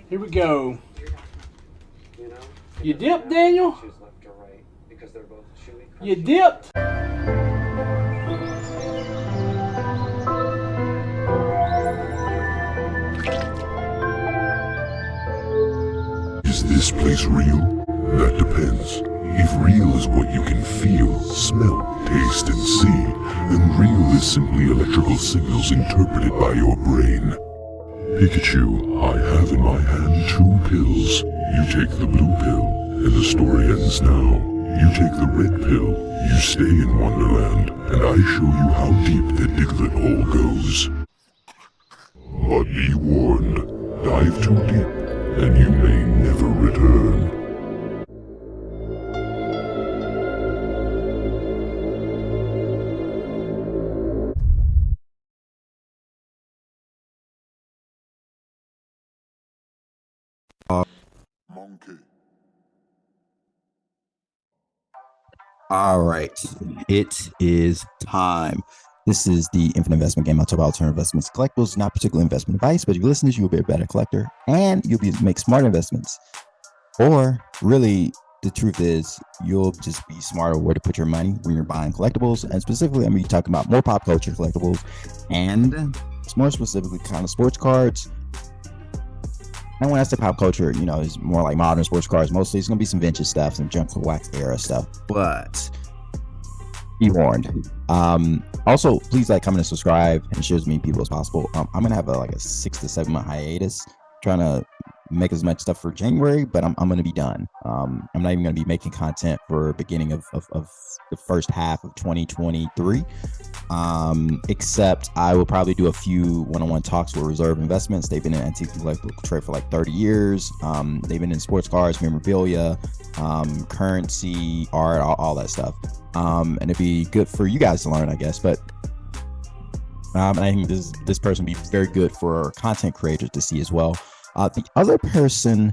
Here we go. You dipped, Daniel? You dipped? Is this place real? That depends. If real is what you can feel, smell, taste, and see, then real is simply electrical signals interpreted by your brain. Pikachu, I have in my hand 2 pills. You take the blue pill, and the story ends now. You take the red pill, you stay in Wonderland, and I show you how deep the Diglett hole goes. But be warned, dive too deep, and you may never return. Monkey. All right, it is time. This is the Infinite Investment Game. I'll talk about alternative investments, collectibles, not particular investment advice, but if you listen to this, you'll be a better collector and you'll make smarter investments. Or really, the truth is, you'll just be smarter where to put your money when you're buying collectibles. And specifically, I'm going to be talking about more pop culture collectibles and more specifically kind of sports cards. And when I say pop culture, you know, it's more like modern sports cards. Mostly it's going to be some vintage stuff, some junk wax era stuff. But be warned. Also, please like, comment, and subscribe, and share as many people as possible. I'm going to have like a 6 to 7 month hiatus, trying to make as much stuff for January, but I'm going to be done. I'm not even going to be making content for beginning of the first half of 2023. Except I will probably do a few one-on-one talks with Reserve Investments. They've been in antique collectible trade for like 30 years. They've been in sports cards, memorabilia, currency, art, all that stuff. And it'd be good for you guys to learn, I guess. But and I think this person would be very good for content creators to see as well. The other person,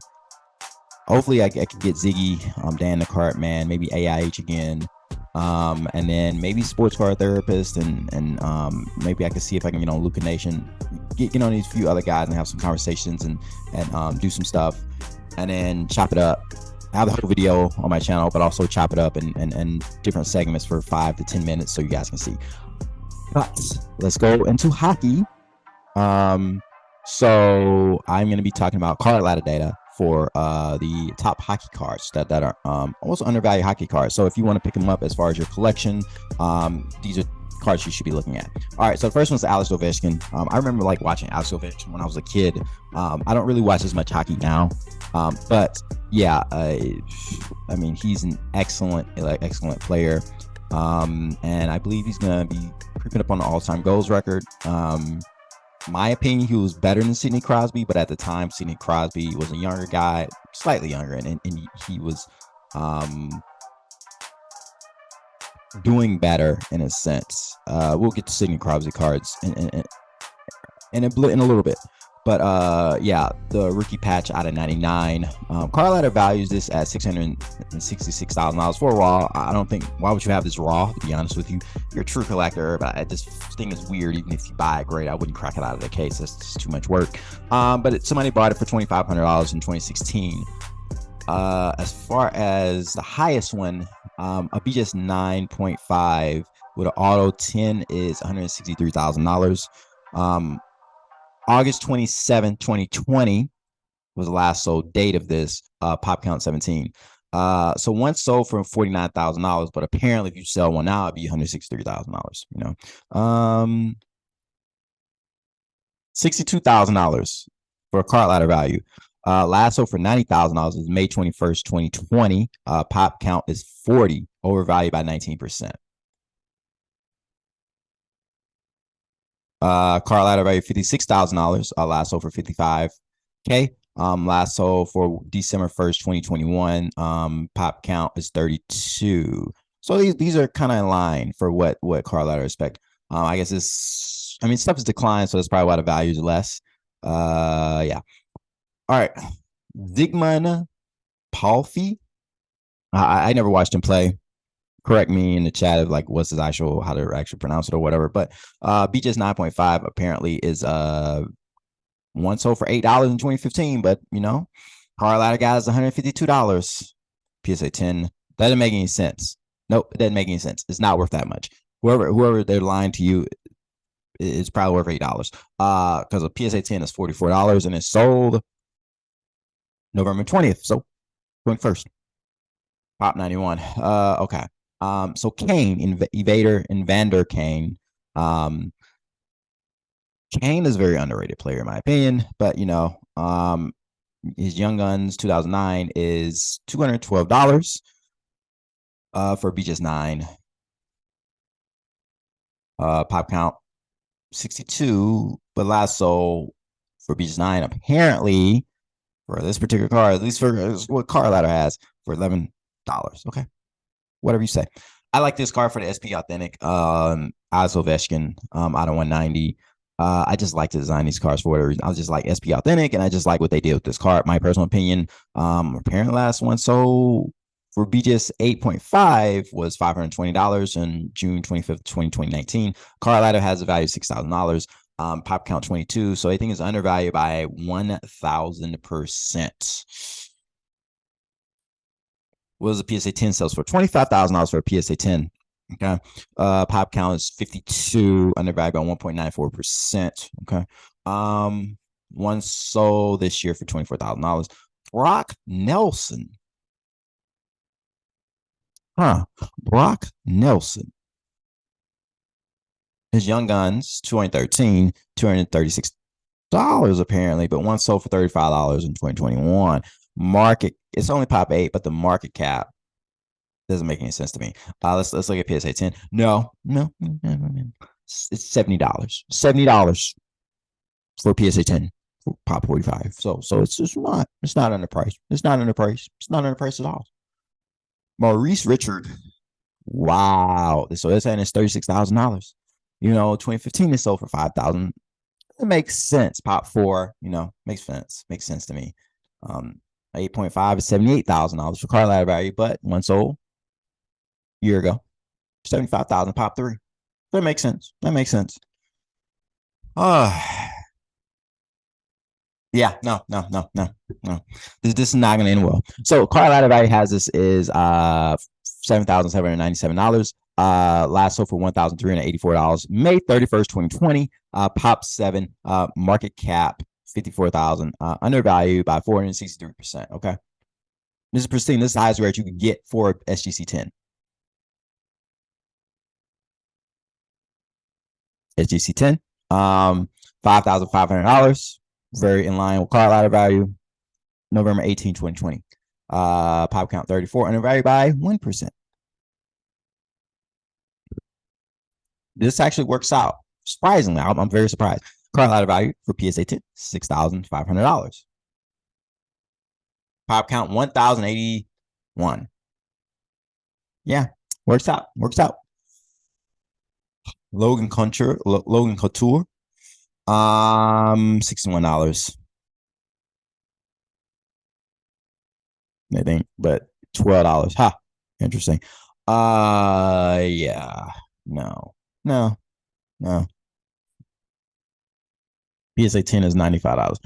hopefully I could get Ziggy, Dan the Cart Man, maybe AIH again. And then maybe sports car therapist, and maybe I can see if I can get on Luca Nation, get on these few other guys and have some conversations and do some stuff, and then chop it up. I have the whole video on my channel, but also chop it up and different segments for 5 to 10 minutes so you guys can see. But let's go into hockey. So I'm going to be talking about card ladder data for the top hockey cards that are also undervalued hockey cards. So if you want to pick them up as far as your collection, these are cards you should be looking at. All right, so the first one's Alex Ovechkin. I remember like watching Alex Ovechkin when I was a kid. I don't really watch as much hockey now, but yeah, I mean, he's an excellent player, and I believe he's gonna be creeping up on the all-time goals record. My opinion, he was better than Sidney Crosby, but at the time, Sidney Crosby was a younger guy, slightly younger, and he was doing better in a sense. We'll get to Sidney Crosby cards in a little bit. But yeah, the rookie patch out of 99. Card Ladder values this at $666,000 for raw. I don't think, why would you have this raw, to be honest with you? You're a true collector, but this thing is weird. Even if you buy it, great, I wouldn't crack it out of the case. That's just too much work. But somebody bought it for $2,500 in 2016. As far as the highest one, a BGS 9.5 with an auto 10 is $163,000. August 27, 2020 was the last sold date of this, pop count 17. So one sold for $49,000, but apparently if you sell one now, it'd be $163,000, you know. $62,000 for a card ladder value. Last sold for $90,000 is May 21st, 2020. Pop count is 40, overvalued by 19%. Card ladder value $56,000. Last sold for $55K. Last sold for December 1st, 2021. Pop count is 32. So these are kind of in line for what card ladder expect. I guess stuff is declined, so that's probably why the value is less. Yeah. All right. Zygmunt Palffy. I never watched him play. Correct me in the chat of like what's his how to actually pronounce it or whatever. But BJ's 9.5 apparently is One sold for $8 in 2015, but car ladder guys $152. PSA 10 doesn't make any sense. Nope, it doesn't make any sense. It's not worth that much. Whoever they're lying to you, it's probably worth $8. Because a PSA 10 is $44 and it sold November 20th, so 21st. Pop 91. Okay. So Kane, Evader, and Vander Kane. Kane is a very underrated player in my opinion, but his Young Guns 2009 is $212 for BGS 9. Pop count 62, but last sold for BGS 9 apparently for this particular car, at least for what car ladder has, for $11. Okay, whatever you say. I like this car for the SP Authentic. ISO Veshkin out of 190. I just like to design these cars for whatever reason. I just like SP Authentic, and I just like what they did with this car. My personal opinion. Apparently, last one sold for BGS 8.5 was $520 on June 25th, 2019. Car ladder has a value of $6,000. Pop count 22, so I think it's undervalued by 1,000%. What was the PSA 10 sells for? $25,000 for a PSA 10. Okay. Pop count is 52, undervalued by 1.94%. Okay. One sold this year for $24,000. Brock Nelson. Brock Nelson. His Young Guns 2013, $236 apparently, but one sold for $35 in 2021. Market, it's only pop 8, but the market cap doesn't make any sense to me. Let's look at PSA 10. No. It's $70. $70 for PSA 10 for pop 45. So it's just not. It's not underpriced. It's not underpriced. It's not underpriced at all. Maurice Richard. Wow. So they're saying it's $36,000. 2015 it sold for $5,000. It makes sense. Pop 4, makes sense. Makes sense to me. 8.5 is $78,000 for car ladder value, but one sold a year ago. 75,000 pop 3. That makes sense. That makes sense. Yeah, no. This is not going to end well. So car ladder value has this is $7,797. Last sold for $1,384. May 31st, 2020. Pop 7. Market cap 54,000. Undervalued by 463%. Okay. This is pristine. This is the highest rate you can get for SGC 10. SGC 10. $5,500. Very in line with car ladder value. November 18, 2020. Pop count 34. Undervalued by 1%. This actually works out. Surprisingly, I'm very surprised. Car ladder value for PSA 10, $6,500. Pop count 1,081. Yeah, works out. Logan Couture, $61. I think, but $12. Interesting. Yeah. No. PSA 10 is $95.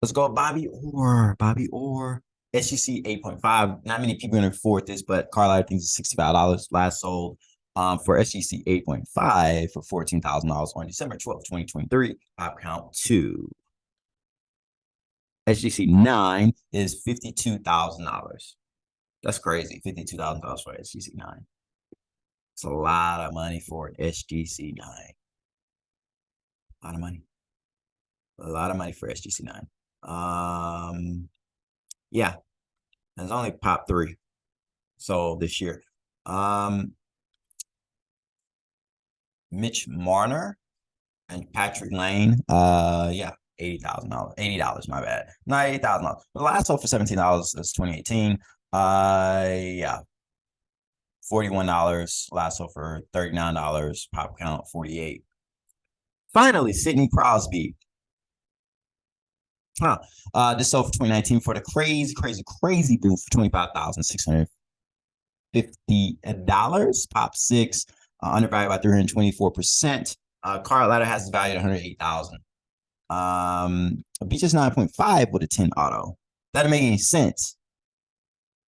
Let's go Bobby Orr. SGC 8.5. Not many people can afford this, but Carlisle thinks it's $65. Last sold for SGC 8.5 for $14,000 on December 12th, 2023. Pop count 2. SGC 9 is $52,000. That's crazy. $52,000 for SGC 9. It's a lot of money for an SGC 9. A lot of money. A lot of money for SGC 9. Yeah. It's only pop 3. So this year. Mitch Marner and Patrick Lane. Yeah. $80,000. $80, my bad. Not $80,000. The last sold for $17 is 2018. Yeah. $41. Last sold for $39. Pop count 48. Finally, Sidney Crosby. This sold for 2019 for the crazy boom for $25,650. Pop 6. Undervalued by 324%. Car ladder has the value at $108,000. Beach is 9.5 with a 10 auto. That doesn't make any sense.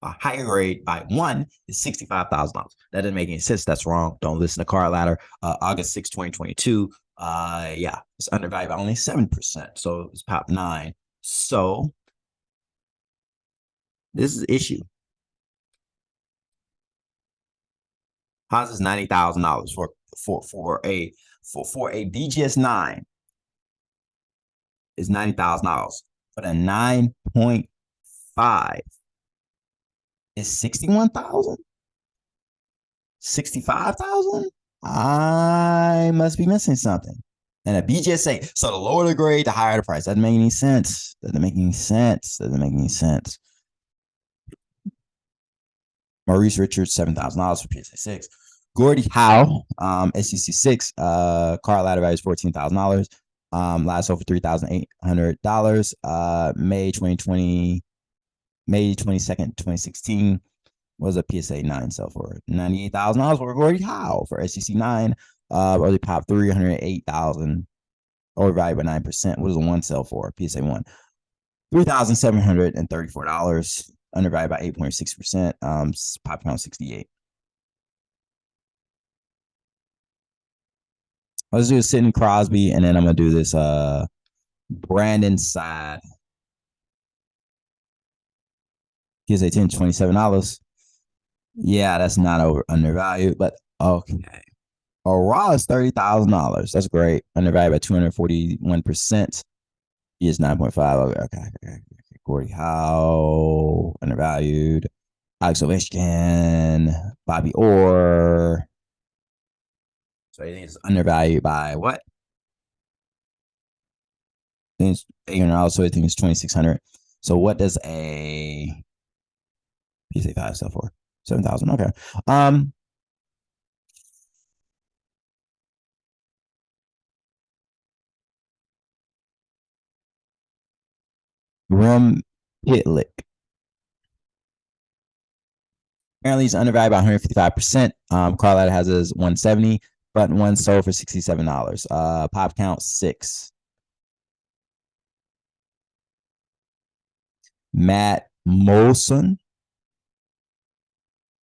A higher grade by 1 is $65,000. That doesn't make any sense. That's wrong. Don't listen to Car Ladder. August 6, 2022. Yeah, it's undervalued by only 7%. So it's pop 9. So this is the issue. How's this $90,000 for a BGS 9 is $90,000, but a 9.5 is 61,000, 65,000. I must be missing something. And a BGS 8. So the lower the grade, the higher the price. Doesn't make any sense. Doesn't make any sense. Doesn't make any sense. Maurice Richards, $7,000 for PSA 6. Gordie Howe, SEC 6, car ladder value is $14,000. Last over $3,800. May 2020, May 22nd, 2016 was a PSA 9 sell for $98,000 for Gordie Howe for SEC 9. Early pop 308,000, overvalued by 9%. What does a 1 sell for? PSA 1, $3,734, undervalued by 8.6%. Pop count 68. Let's do Sidney Crosby, and then I'm gonna do this Brandon Saad. PSA 10, $27. Yeah, that's not undervalued, but okay. Raw is $30,000. That's great. Undervalued by 241%. He is 9.5. Okay. Gordie Howe, undervalued. Alex Ovechkin, Bobby Orr. So I think it's undervalued by what? I think it's $800. So I think it's $2,600. So what does a PSA 5 sell for? $7,000. Okay. Rum Pitlick. Apparently, he's undervalued by 155%. Carlisle has his 170, but one sold for $67. Pop count 6. Matt Molson.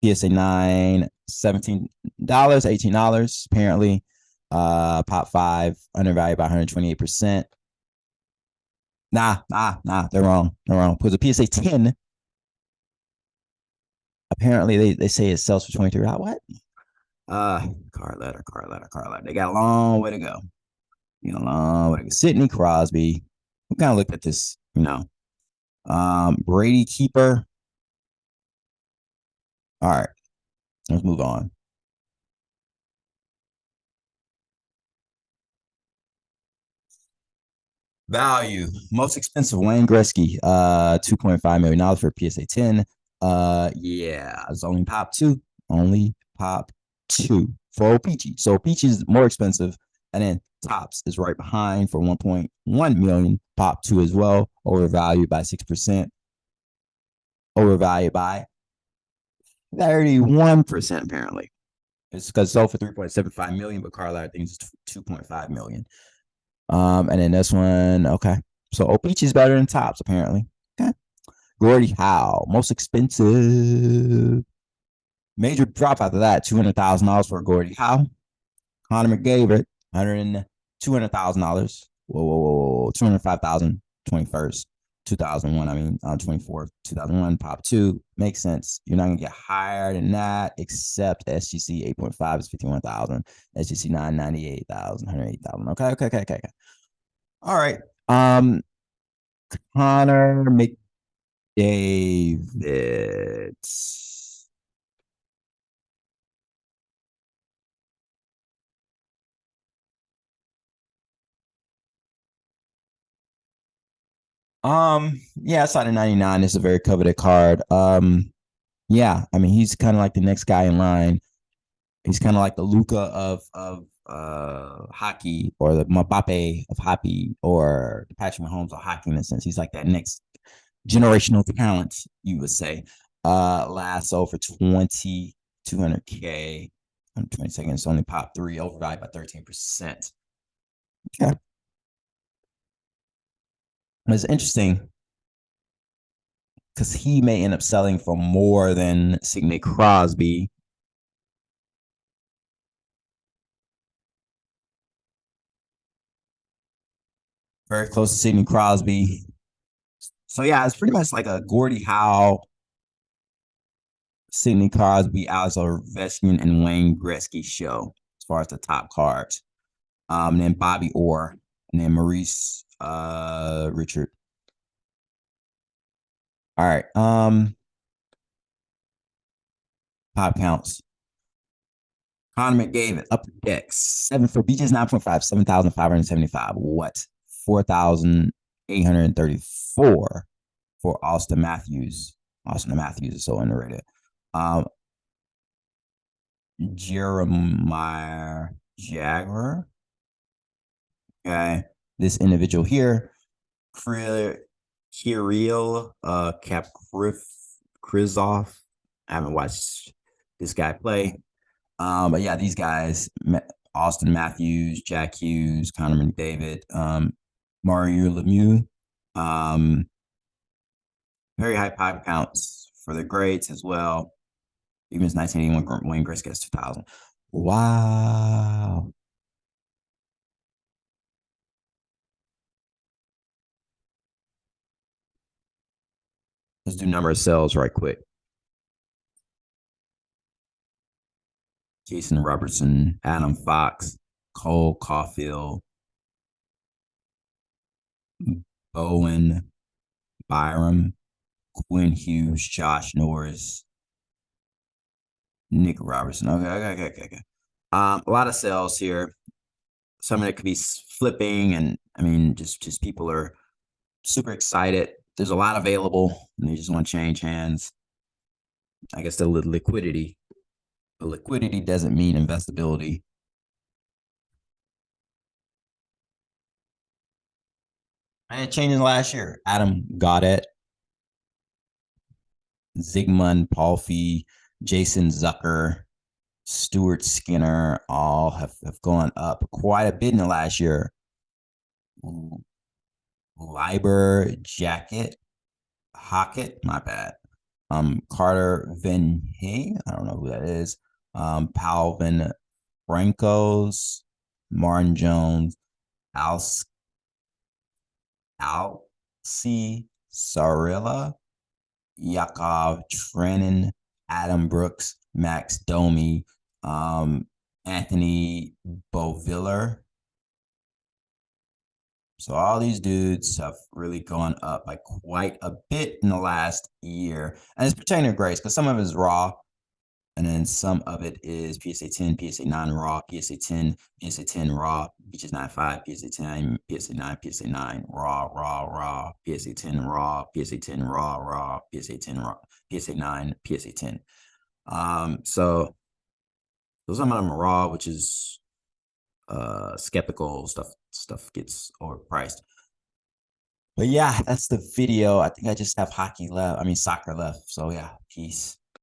PSA 9, $17, $18. Apparently, pop 5, undervalued by 128%. Nah, they're wrong. Because the PSA 10, apparently they say it sells for $23. What? Car letter. They got a long way to go. Sidney Crosby. We kind of looked at this, Brady Keeper. All right, let's move on. Value. Most expensive, Wayne Gretzky, $2.5 million for PSA 10. Yeah, it's only pop 2. For Peachy. So Peachy is more expensive, and then Tops is right behind for 1.1 million. Pop 2 as well, overvalued by 6%. Overvalued by 31%, apparently. It's because sold for 3.75 million, but Carlisle thinks it's 2.5 million. And then this one, okay. So Peachy is better than Tops, apparently. Okay. Gordie Howe, most expensive. Major drop after that, $200,000 for Gordie Howe. Connor McDavid, $200,000. Whoa, 205,000. 21st, 2001. 24th, 2001. Pop 2 makes sense. You're not gonna get higher than that, except SGC 8.5 is 51,000. SGC 9, 98,000, 108,000. Okay. All right. Connor McDavid. Yeah, I saw the 99. It's a very coveted card. Yeah, he's kind of like the next guy in line. He's kind of like the Luka of hockey, or the Mbappe of hockey, or the Patrick Mahomes of hockey, in a sense. He's like that next generational talent, you would say. Last sold for 2,200K. 20 seconds, only pop 3, overvalued by 13%. Okay. It's interesting because he may end up selling for more than Sidney Crosby. Very close to Sidney Crosby. So yeah, it's pretty much like a Gordie Howe, Sidney Crosby, Alex Ovechkin, and Wayne Gretzky show as far as the top cards. And then Bobby Orr, and then Maurice Richard. All right. Pop counts. Connor McDavid, upper decks, 7 for BJ's 9.5, 7,575. What? 4,834 for Austin Matthews. Austin Matthews is so underrated. Jeremiah Jagger. Okay. This individual here, Kirill Kaprizov. I haven't watched this guy play. But yeah, these guys, Austin Matthews, Jack Hughes, Connor McDavid, Mario Lemieux, very high pipe counts for the grades as well. Even 1981, Wayne Gretzky gets 2000. Wow. Let's do number of sales right quick. Jason Robertson, Adam Fox, Cole Caulfield, Bowen, Byram, Quinn Hughes, Josh Norris, Nick Robertson. Okay. A lot of sales here. Some of it could be flipping, and I mean, just people are super excited. There's a lot available, and they just want to change hands. I guess the liquidity. The liquidity doesn't mean investability. And it changed last year. Adam Gaudette, Zygmunt Palffy, Jason Zucker, Stuart Skinner all have gone up quite a bit in the last year. Liber Jacket, Hockett, my bad. Carter Venhay, I don't know who that is. Palvin Francos, Martin Jones, Alci Sarilla, Yakov Trenin, Adam Brooks, Max Domi, Anthony Beauviller. So all these dudes have really gone up by quite a bit in the last year. And it's pertaining to grades because some of it is raw, and then some of it is PSA 10, PSA 9 raw, PSA 10, PSA 10 raw, PSA 9.5, PSA 10, PSA 9, PSA 9 raw, PSA 10 raw, PSA 10 raw, PSA 10 raw, PSA 9, PSA 10. So those some of them are raw, which is skeptical stuff gets overpriced. But yeah, that's the video. I think I just have soccer left. So yeah, peace.